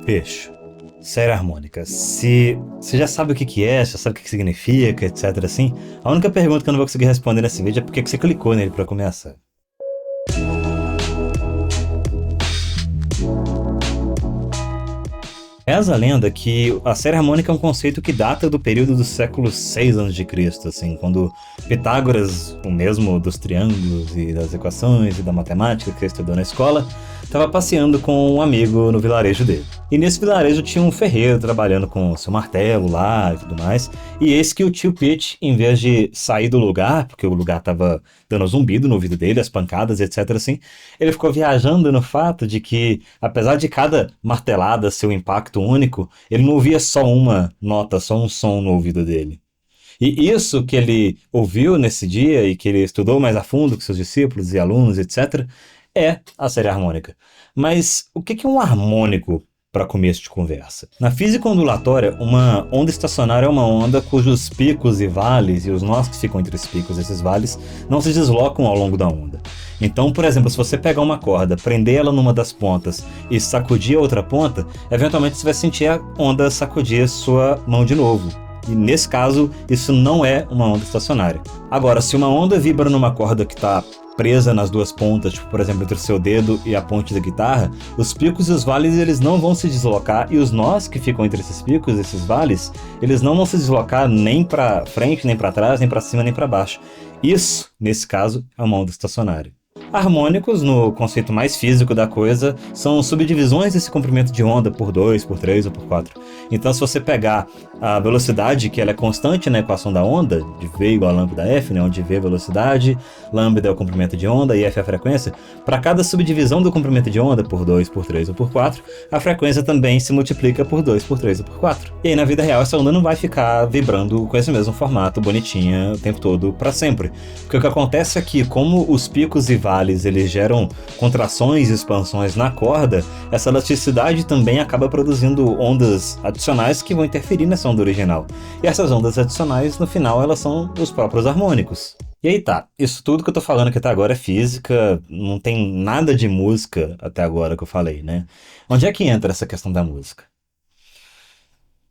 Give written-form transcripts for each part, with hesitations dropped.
Peixe, série harmônica. Se você já sabe o que é, já sabe o que significa, etc. assim, a única pergunta que eu não vou conseguir responder nesse vídeo é por que você clicou nele pra começar. Reza a lenda que a série harmônica é um conceito que data do período do século 6 a.C., assim, quando Pitágoras, o mesmo dos triângulos e das equações e da matemática que ele estudou na escola, estava passeando com um amigo no vilarejo dele. E nesse vilarejo tinha um ferreiro trabalhando com seu martelo lá e tudo mais, e eis que o tio Pete, em vez de sair do lugar, porque o lugar estava dando zumbido no ouvido dele, as pancadas, etc. assim, ele ficou viajando no fato de que, apesar de cada martelada ser um impacto único, ele não ouvia só uma nota, só um som no ouvido dele. E isso que ele ouviu nesse dia e que ele estudou mais a fundo com seus discípulos e alunos, etc., é a série harmônica. Mas o que é um harmônico para começo de conversa? Na física ondulatória, uma onda estacionária é uma onda cujos picos e vales e os nós que ficam entre os picos e esses vales não se deslocam ao longo da onda. Então, por exemplo, se você pegar uma corda, prender ela numa das pontas e sacudir a outra ponta, eventualmente você vai sentir a onda sacudir sua mão de novo. E nesse caso, isso não é uma onda estacionária. Agora, se uma onda vibra numa corda que está presa nas duas pontas, tipo, por exemplo, entre o seu dedo e a ponte da guitarra, os picos e os vales eles não vão se deslocar e os nós que ficam entre esses picos e esses vales, eles não vão se deslocar nem para frente, nem para trás, nem para cima, nem para baixo. Isso, nesse caso, é uma onda estacionária. Harmônicos, no conceito mais físico da coisa, são subdivisões desse comprimento de onda por 2, por 3 ou por 4. Então, se você pegar a velocidade, que ela é constante na equação da onda, de V igual a lambda F, né, onde V é a velocidade, lambda é o comprimento de onda e F é a frequência, para cada subdivisão do comprimento de onda, por 2, por 3 ou por 4, a frequência também se multiplica por 2, por 3 ou por 4. E aí, na vida real, essa onda não vai ficar vibrando com esse mesmo formato, bonitinha, o tempo todo, para sempre. Porque o que acontece é que, como os picos e vales eles geram contrações e expansões na corda, essa elasticidade também acaba produzindo ondas adicionais que vão interferir nessa onda original. E essas ondas adicionais, no final, elas são os próprios harmônicos. E aí tá, isso tudo que eu tô falando aqui até agora é física, não tem nada de música até agora que eu falei, né? Onde é que entra essa questão da música?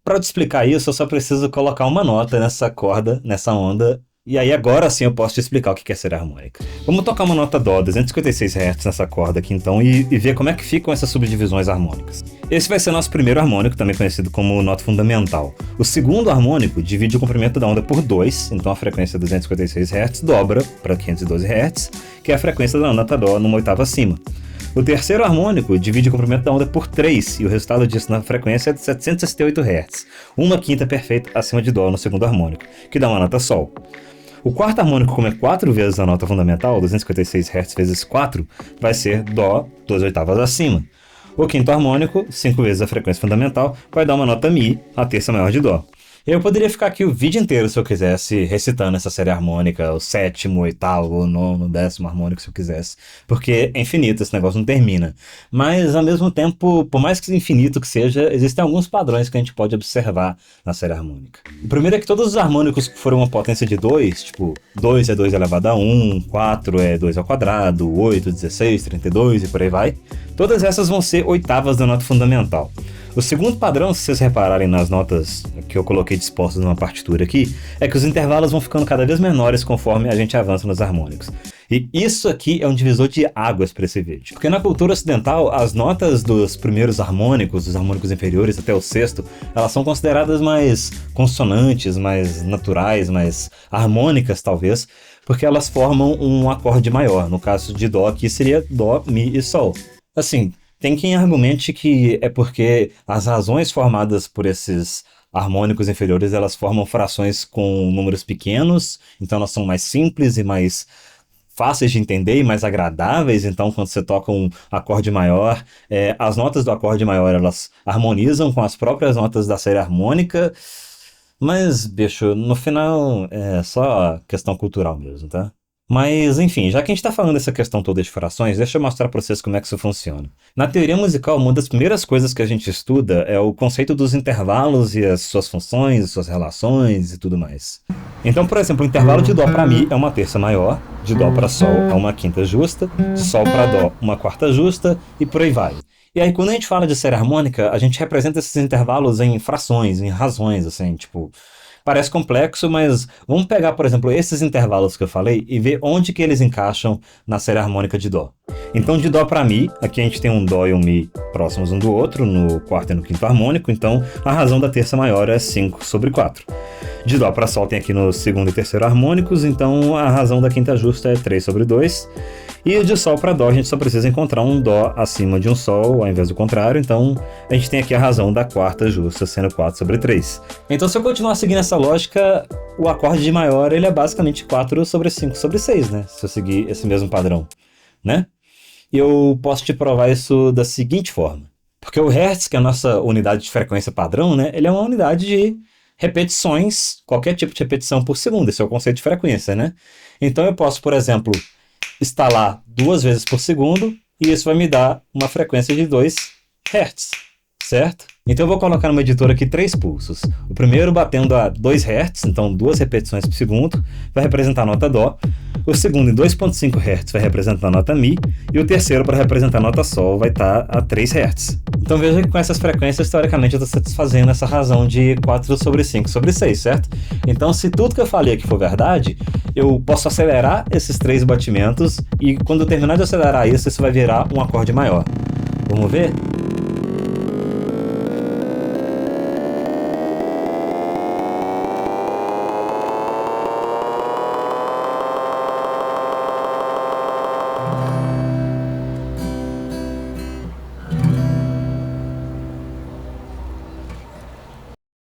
Para te explicar isso, eu só preciso colocar uma nota nessa corda, nessa onda, e aí agora sim eu posso te explicar o que é série harmônica. Vamos tocar uma nota Dó, 256 Hz nessa corda aqui então e ver como é que ficam essas subdivisões harmônicas. Esse vai ser nosso primeiro harmônico, também conhecido como nota fundamental. O segundo harmônico divide o comprimento da onda por 2, então a frequência 256 Hz dobra para 512 Hz, que é a frequência da nota Dó numa oitava acima. O terceiro harmônico divide o comprimento da onda por 3, e o resultado disso na frequência é de 768 Hz, uma quinta perfeita acima de Dó no segundo harmônico, que dá uma nota Sol. O quarto harmônico, como é 4 vezes a nota fundamental, 256 Hz vezes 4, vai ser Dó 2 oitavas acima. O quinto harmônico, 5 vezes a frequência fundamental, vai dar uma nota Mi, a terça maior de Dó. Eu poderia ficar aqui o vídeo inteiro se eu quisesse, recitando essa série harmônica, o sétimo, oitavo, nono, décimo harmônico se eu quisesse, porque é infinito, esse negócio não termina. Mas, ao mesmo tempo, por mais que infinito que seja, existem alguns padrões que a gente pode observar na série harmônica. O primeiro é que todos os harmônicos que foram uma potência de 2, tipo 2 é 2 elevado a 1, 4 é 2 ao quadrado, 8, 16, 32 e por aí vai, todas essas vão ser oitavas da nota fundamental. O segundo padrão, se vocês repararem nas notas que eu coloquei dispostas numa partitura aqui, é que os intervalos vão ficando cada vez menores conforme a gente avança nos harmônicos. E isso aqui é um divisor de águas para esse vídeo. Porque na cultura ocidental, as notas dos primeiros harmônicos, dos harmônicos inferiores até o sexto, elas são consideradas mais consonantes, mais naturais, mais harmônicas talvez, porque elas formam um acorde maior. No caso de Dó aqui seria Dó, Mi e Sol. Assim, tem quem argumente que é porque as razões formadas por esses harmônicos inferiores, elas formam frações com números pequenos, então elas são mais simples e mais fáceis de entender e mais agradáveis, então quando você toca um acorde maior, as notas do acorde maior, elas harmonizam com as próprias notas da série harmônica, mas, bicho, no final é só questão cultural mesmo, tá? Mas, enfim, já que a gente tá falando dessa questão toda de frações, deixa eu mostrar pra vocês como é que isso funciona. Na teoria musical, uma das primeiras coisas que a gente estuda é o conceito dos intervalos e as suas funções, suas relações e tudo mais. Então, por exemplo, o intervalo de Dó para Mi é uma terça maior, de Dó para Sol é uma quinta justa, de Sol para Dó uma quarta justa e por aí vai. E aí, quando a gente fala de série harmônica, a gente representa esses intervalos em frações, em razões, assim, tipo, parece complexo, mas vamos pegar, por exemplo, esses intervalos que eu falei e ver onde que eles encaixam na série harmônica de Dó. Então, de Dó para Mi, aqui a gente tem um Dó e um Mi próximos um do outro, no quarto e no quinto harmônico, então a razão da terça maior é 5/4. De Dó para Sol tem aqui no segundo e terceiro harmônicos, então a razão da quinta justa é 3/2. E de Sol para Dó a gente só precisa encontrar um Dó acima de um Sol, ao invés do contrário, então a gente tem aqui a razão da quarta justa sendo 4/3. Então, se eu continuar seguindo essa lógica, o acorde de maior ele é basicamente 4/5/6, né? Se eu seguir esse mesmo padrão, né? E eu posso te provar isso da seguinte forma. Porque o Hertz, que é a nossa unidade de frequência padrão, né? Ele é uma unidade de repetições, qualquer tipo de repetição por segundo. Esse é o conceito de frequência, né? Então eu posso, por exemplo, estalar 2 vezes por segundo e isso vai me dar uma frequência de 2 Hz, certo? Então eu vou colocar numa editora aqui 3 pulsos. O primeiro batendo a 2 Hz, então 2 repetições por segundo, vai representar a nota Dó. O segundo em 2,5 Hz vai representar a nota Mi. E o terceiro, para representar a nota Sol, vai estar a 3 Hz. Então veja que com essas frequências, teoricamente, eu estou satisfazendo essa razão de 4/5/6, certo? Então, se tudo que eu falei aqui for verdade, eu posso acelerar esses 3 batimentos e quando eu terminar de acelerar isso vai virar um acorde maior. Vamos ver?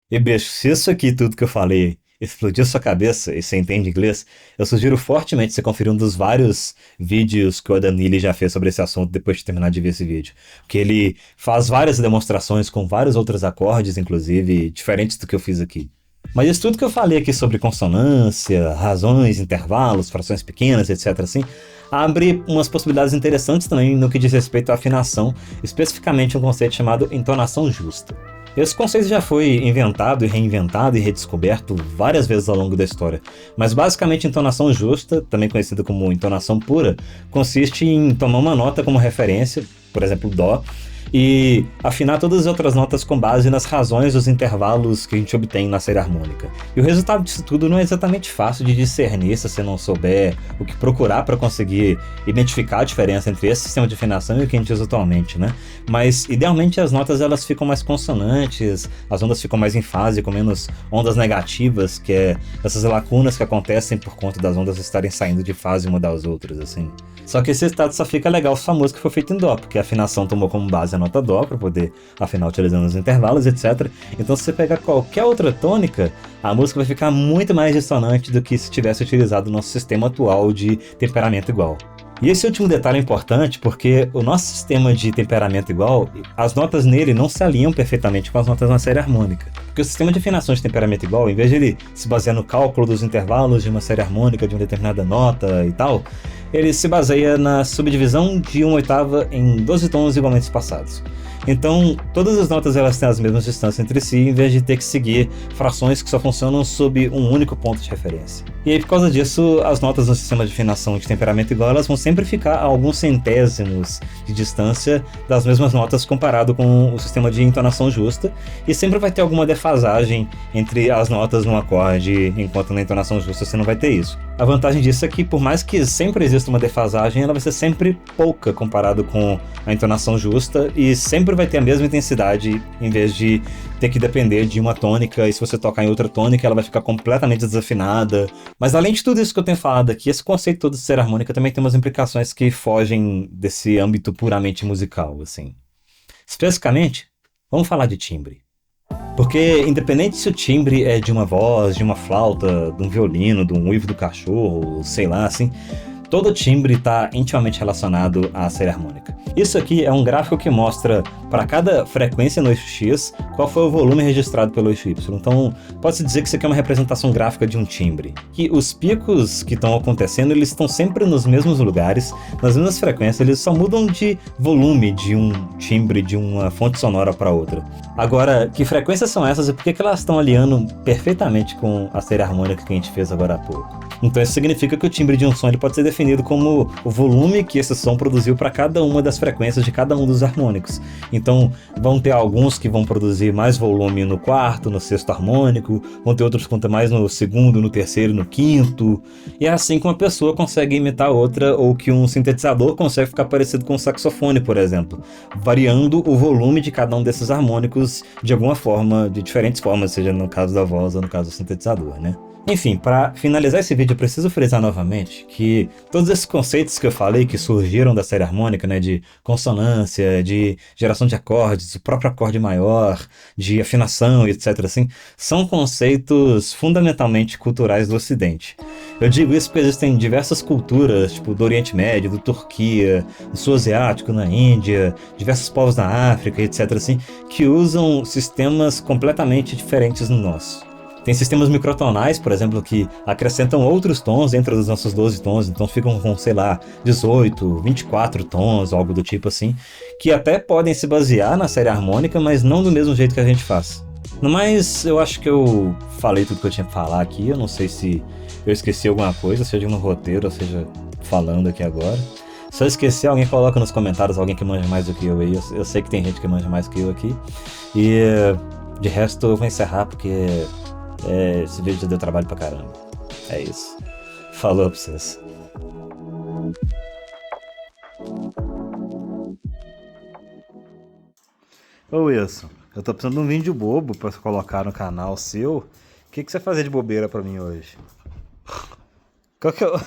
E bicho, se isso aqui tudo que eu falei explodir sua cabeça e você entende inglês, eu sugiro fortemente você conferir um dos vários vídeos que o Danili já fez sobre esse assunto depois de terminar de ver esse vídeo. Porque ele faz várias demonstrações com vários outros acordes, inclusive, diferentes do que eu fiz aqui. Mas isso tudo que eu falei aqui sobre consonância, razões, intervalos, frações pequenas, etc. assim, abre umas possibilidades interessantes também no que diz respeito à afinação, especificamente um conceito chamado entonação justa. Esse conceito já foi inventado e reinventado e redescoberto várias vezes ao longo da história, mas basicamente entonação justa, também conhecida como entonação pura, consiste em tomar uma nota como referência, por exemplo, Dó, e afinar todas as outras notas com base nas razões dos intervalos que a gente obtém na série harmônica. E o resultado disso tudo não é exatamente fácil de discernir se você não souber o que procurar para conseguir identificar a diferença entre esse sistema de afinação e o que a gente usa atualmente, né? Mas, idealmente, as notas elas ficam mais consonantes, as ondas ficam mais em fase, com menos ondas negativas, que é essas lacunas que acontecem por conta das ondas estarem saindo de fase uma das outras, assim. Só que esse resultado só fica legal se a música for feita em Dó, porque a afinação tomou como base a nota Dó para poder afinar utilizando os intervalos, etc. Então, se você pegar qualquer outra tônica, a música vai ficar muito mais dissonante do que se tivesse utilizado o nosso sistema atual de temperamento igual. E esse último detalhe é importante porque o nosso sistema de temperamento igual, as notas nele não se alinham perfeitamente com as notas na série harmônica. Porque o sistema de afinação de temperamento igual, em vez de ele se basear no cálculo dos intervalos de uma série harmônica de uma determinada nota e tal, ele se baseia na subdivisão de uma oitava em 12 tons igualmente espaçados. Então, todas as notas elas têm as mesmas distâncias entre si, em vez de ter que seguir frações que só funcionam sob um único ponto de referência. E aí, por causa disso, as notas no sistema de afinação de temperamento igual, elas vão sempre ficar a alguns centésimos de distância das mesmas notas comparado com o sistema de entonação justa, e sempre vai ter alguma defasagem entre as notas num acorde, enquanto na entonação justa você não vai ter isso. A vantagem disso é que, por mais que sempre exista uma defasagem, ela vai ser sempre pouca comparado com a entonação justa, e sempre vai ter a mesma intensidade, em vez de ter que depender de uma tônica, e se você tocar em outra tônica, ela vai ficar completamente desafinada. Mas além de tudo isso que eu tenho falado aqui, esse conceito todo de série harmônica também tem umas implicações que fogem desse âmbito puramente musical, assim. Especificamente, vamos falar de timbre. Porque independente se o timbre é de uma voz, de uma flauta, de um violino, de um uivo do cachorro, sei lá, assim, todo timbre está intimamente relacionado à série harmônica. Isso aqui é um gráfico que mostra para cada frequência no eixo X qual foi o volume registrado pelo eixo Y. Então, pode-se dizer que isso aqui é uma representação gráfica de um timbre. Que os picos que estão acontecendo, eles estão sempre nos mesmos lugares, nas mesmas frequências, eles só mudam de volume de um timbre, de uma fonte sonora para outra. Agora, que frequências são essas e por que elas estão alinhando perfeitamente com a série harmônica que a gente fez agora há pouco? Então isso significa que o timbre de um som ele pode ser definido como o volume que esse som produziu para cada uma das frequências frequências de cada um dos harmônicos. Então, vão ter alguns que vão produzir mais volume no quarto, no sexto harmônico, vão ter outros que vão ter mais no segundo, no terceiro, no quinto. E é assim que uma pessoa consegue imitar outra, ou que um sintetizador consegue ficar parecido com um saxofone, por exemplo, variando o volume de cada um desses harmônicos de alguma forma, de diferentes formas, seja no caso da voz ou no caso do sintetizador, né? Enfim, para finalizar esse vídeo, eu preciso frisar novamente que todos esses conceitos que eu falei que surgiram da série harmônica, né, de consonância, de geração de acordes, o próprio acorde maior, de afinação, etc, assim, são conceitos fundamentalmente culturais do Ocidente. Eu digo isso porque existem diversas culturas, tipo do Oriente Médio, do Turquia, do Sul Asiático, na Índia, diversos povos da África, etc, assim, que usam sistemas completamente diferentes do nosso. Tem sistemas microtonais, por exemplo, que acrescentam outros tons dentro dos nossos 12 tons, então ficam com, sei lá, 18, 24 tons, algo do tipo assim, que até podem se basear na série harmônica, mas não do mesmo jeito que a gente faz. No mais, eu acho que eu falei tudo que eu tinha pra falar aqui, eu não sei se eu esqueci alguma coisa, seja no roteiro, ou seja, falando aqui agora. Se eu esquecer, alguém coloca nos comentários, alguém que manja mais do que eu aí, eu sei que tem gente que manja mais que eu aqui. E de resto eu vou encerrar porque esse vídeo já deu trabalho pra caramba. É isso. Falou pra vocês. Ô Wilson, eu tô precisando de um vídeo bobo pra colocar no canal seu. O que você vai fazer de bobeira pra mim hoje? Qual que é o,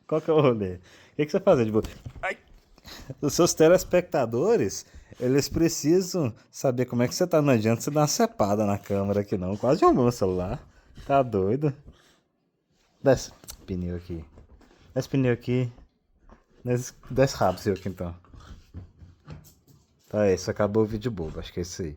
qual que é o rolê? O que você vai fazer de bobeira? Ai. Os seus telespectadores, eles precisam saber como é que você tá. Não adianta você dar uma cepada na câmera aqui não. Quase derrubou meu celular. Tá doido? Desce pneu aqui. Desce pneu aqui. Desce rápido seu aqui então. Tá, isso acabou o vídeo bobo. Acho que é isso aí.